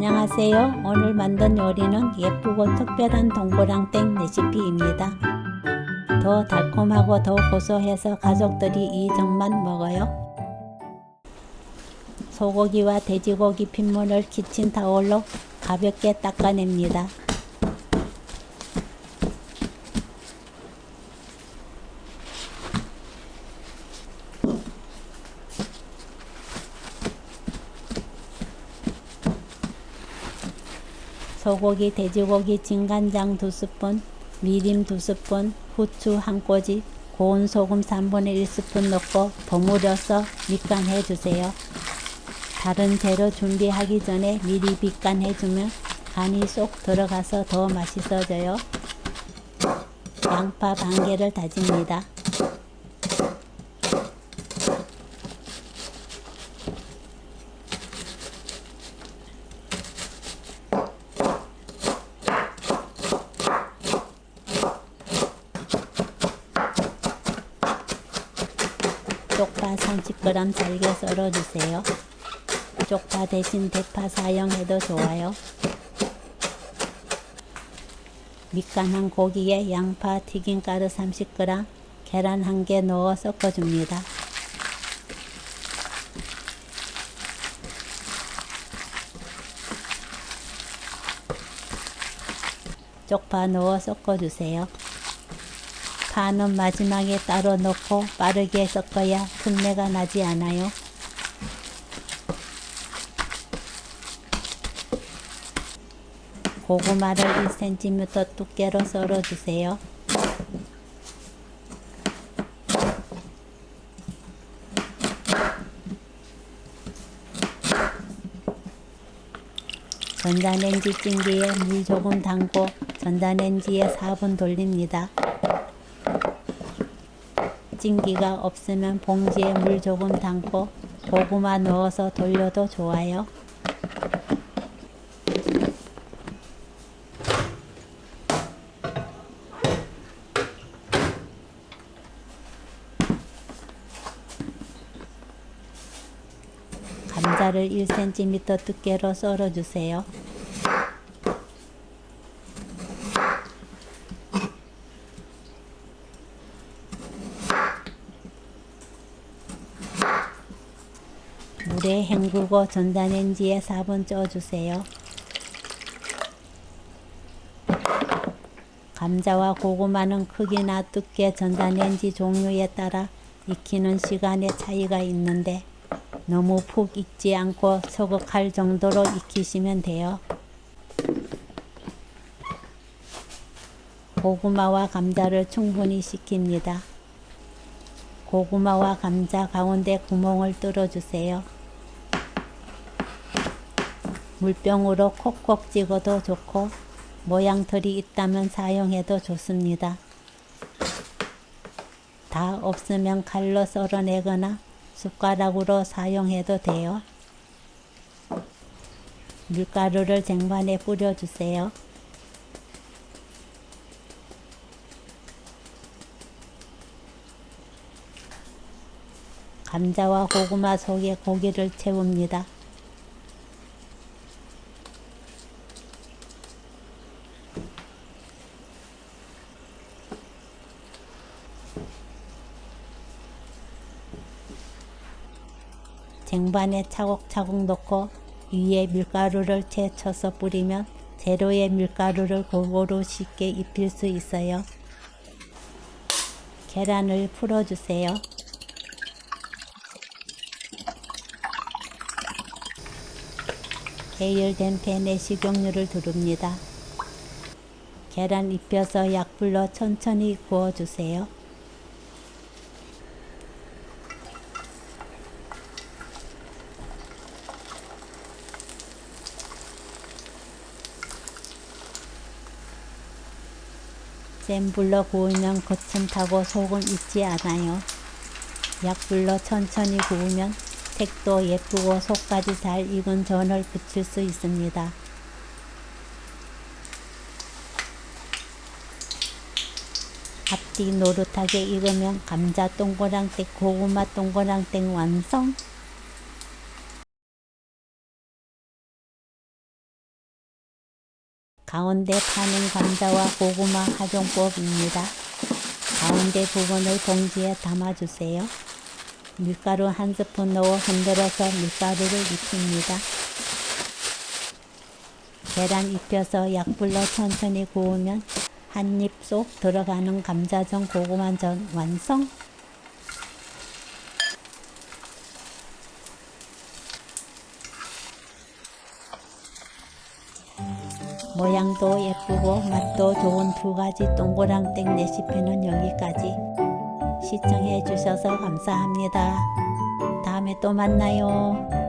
안녕하세요. 오늘 만든 요리는 예쁘고 특별한 동그랑땡 레시피입니다. 더 달콤하고 더 고소해서 가족들이 이 정만 먹어요. 소고기와 돼지고기 핏물을 키친타올로 가볍게 닦아냅니다. 소고기, 돼지고기, 진간장 2스푼, 미림 2스푼, 후추 1꼬집, 고운 소금 3분의 1스푼 넣고 버무려서 밑간해 주세요. 다른 재료 준비하기 전에 미리 밑간해 주면 간이 쏙 들어가서 더 맛있어져요. 양파 반 개를 다집니다. 쪽파 30g 잘게 썰어주세요. 쪽파 대신 대파 사용해도 좋아요. 밑간한 고기에 양파, 튀김가루 30g, 계란 1개 넣어 섞어줍니다. 쪽파 넣어 섞어주세요. 파는 마지막에 따로 넣고 빠르게 섞어야 풋내가 나지 않아요. 고구마를 1cm 두께로 썰어주세요. 전자레인지 찜기에 물 조금 담고 전자레인지에 4분 돌립니다. 찜기가 없으면 봉지에 물 조금 담고 고구마 넣어서 돌려도 좋아요. 감자를 1cm 두께로 썰어주세요. 물에 헹구고 전자레인지에 4분 쪄주세요. 감자와 고구마는 크기나 두께, 전자레인지 종류에 따라 익히는 시간의 차이가 있는데 너무 푹 익지 않고 서걱할 정도로 익히시면 돼요. 고구마와 감자를 충분히 식힙니다. 고구마와 감자 가운데 구멍을 뚫어주세요. 물병으로 콕콕 찍어도 좋고 모양틀이 있다면 사용해도 좋습니다. 다 없으면 칼로 썰어내거나 숟가락으로 사용해도 돼요. 밀가루를 쟁반에 뿌려주세요. 감자와 고구마 속에 고기를 채웁니다. 쟁반에 차곡차곡 넣고 위에 밀가루를 채쳐서 뿌리면 재료에 밀가루를 골고루 쉽게 입힐 수 있어요. 계란을 풀어주세요. 계열된 팬에 식용유를 두릅니다. 계란 입혀서 약불로 천천히 구워주세요. 센 불로 구우면 거침 타고 속은 익지 않아요. 약불로 천천히 구우면 색도 예쁘고 속까지 잘 익은 전을 부칠 수 있습니다. 앞뒤 노릇하게 익으면 감자 동그랑땡, 고구마 동그랑땡 완성! 가운데 파는 감자와 고구마 활용법입니다. 가운데 부분을 봉지에 담아주세요. 밀가루 1스푼 넣어 흔들어서 밀가루를 익힙니다. 계란 입혀서 약불로 천천히 구우면 한 입 쏙 들어가는 감자전 고구마전 완성! 모양도 예쁘고 맛도 좋은 2가지 동그랑땡 레시피는 여기까지. 시청해 주셔서 감사합니다. 다음에 또 만나요.